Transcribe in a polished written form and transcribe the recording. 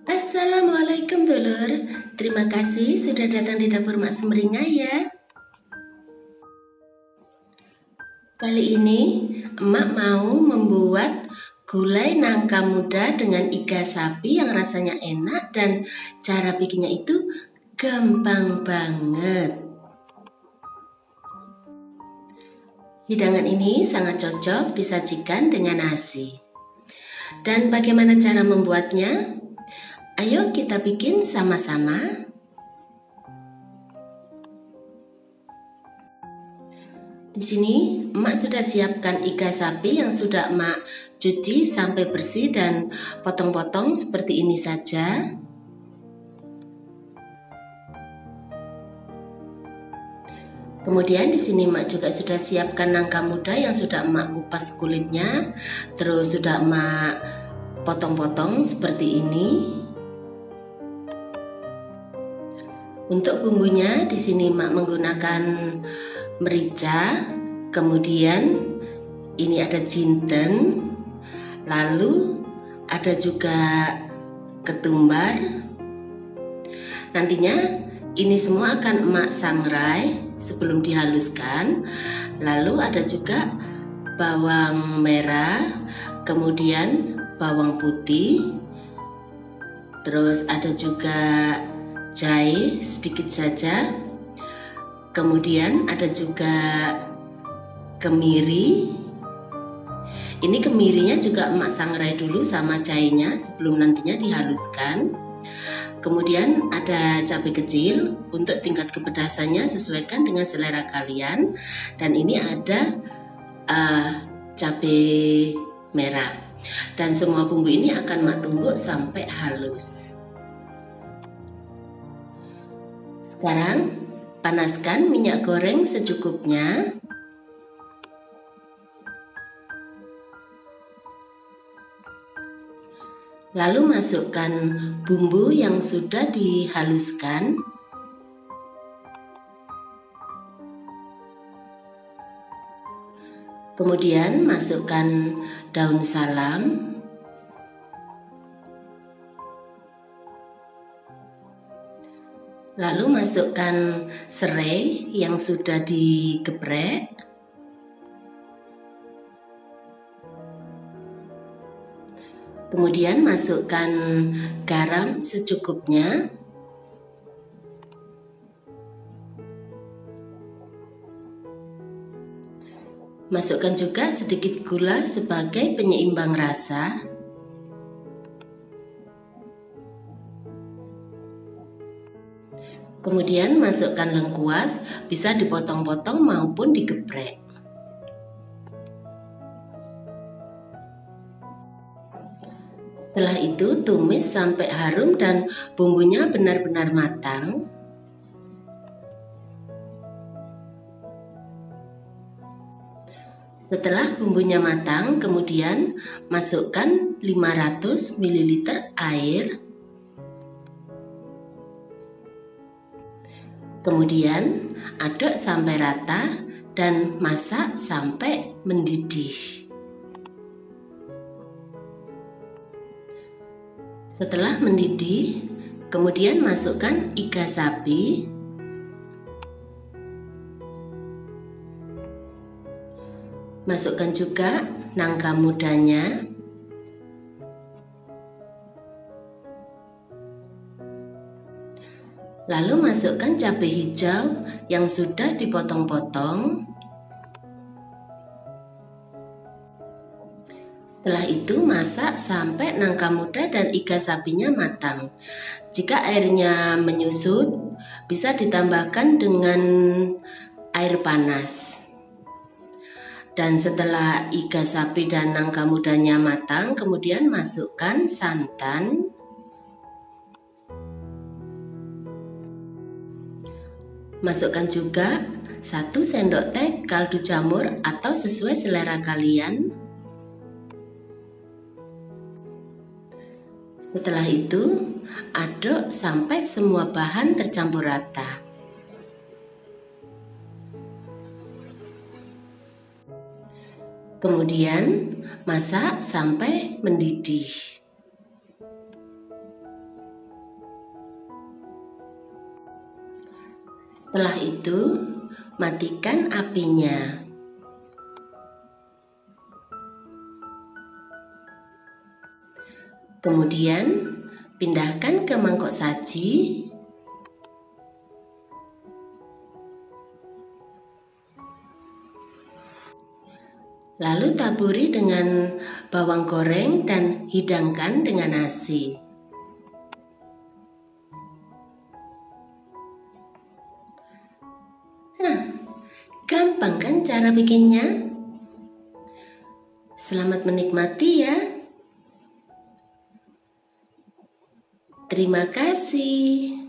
Assalamualaikum dulur. Terima kasih sudah datang di dapur Mak Sumringah ya. Kali ini emak mau membuat gulai nangka muda dengan iga sapi yang rasanya enak dan cara bikinnya itu gampang banget. Hidangan ini sangat cocok disajikan dengan nasi. Dan bagaimana cara membuatnya? Ayo kita bikin sama-sama. Di sini emak sudah siapkan iga sapi yang sudah emak cuci sampai bersih dan potong-potong seperti ini saja. Kemudian di sini emak juga sudah siapkan nangka muda yang sudah emak kupas kulitnya, terus sudah emak potong-potong seperti ini. Untuk bumbunya di sini emak menggunakan merica, kemudian ini ada jinten, lalu ada juga ketumbar. Nantinya ini semua akan emak sangrai sebelum dihaluskan. Lalu ada juga bawang merah, kemudian bawang putih, terus ada juga jahe sedikit saja, kemudian ada juga kemiri. Ini kemirinya juga emak sangrai dulu sama jahenya sebelum nantinya dihaluskan. Kemudian ada cabai kecil, untuk tingkat kepedasannya sesuaikan dengan selera kalian. Dan ini ada cabai merah. Dan semua bumbu ini akan mak tumbuk sampai halus. Sekarang panaskan minyak goreng secukupnya. Lalu masukkan bumbu yang sudah dihaluskan. Kemudian masukkan daun salam. Lalu masukkan serai yang sudah digeprek. Kemudian masukkan garam secukupnya. Masukkan juga sedikit gula sebagai penyeimbang rasa. Kemudian masukkan lengkuas, bisa dipotong-potong maupun digeprek. Setelah itu tumis sampai harum dan bumbunya benar-benar matang. Setelah bumbunya matang, kemudian masukkan 500 ml air. Kemudian aduk sampai rata dan masak sampai mendidih. Setelah mendidih, kemudian masukkan iga sapi. Masukkan juga nangka mudanya. Lalu masukkan cabai hijau yang sudah dipotong-potong. Setelah itu masak sampai nangka muda dan iga sapinya matang. Jika airnya menyusut, bisa ditambahkan dengan air panas. Dan setelah iga sapi dan nangka mudanya matang, kemudian masukkan santan. Masukkan juga 1 sendok teh kaldu jamur atau sesuai selera kalian. Setelah itu, aduk sampai semua bahan tercampur rata. Kemudian masak sampai mendidih. Setelah itu, matikan apinya. Kemudian, pindahkan ke mangkok saji. Lalu taburi dengan bawang goreng dan hidangkan dengan nasi. Nah, gampang kan cara bikinnya? Selamat menikmati ya. Terima kasih.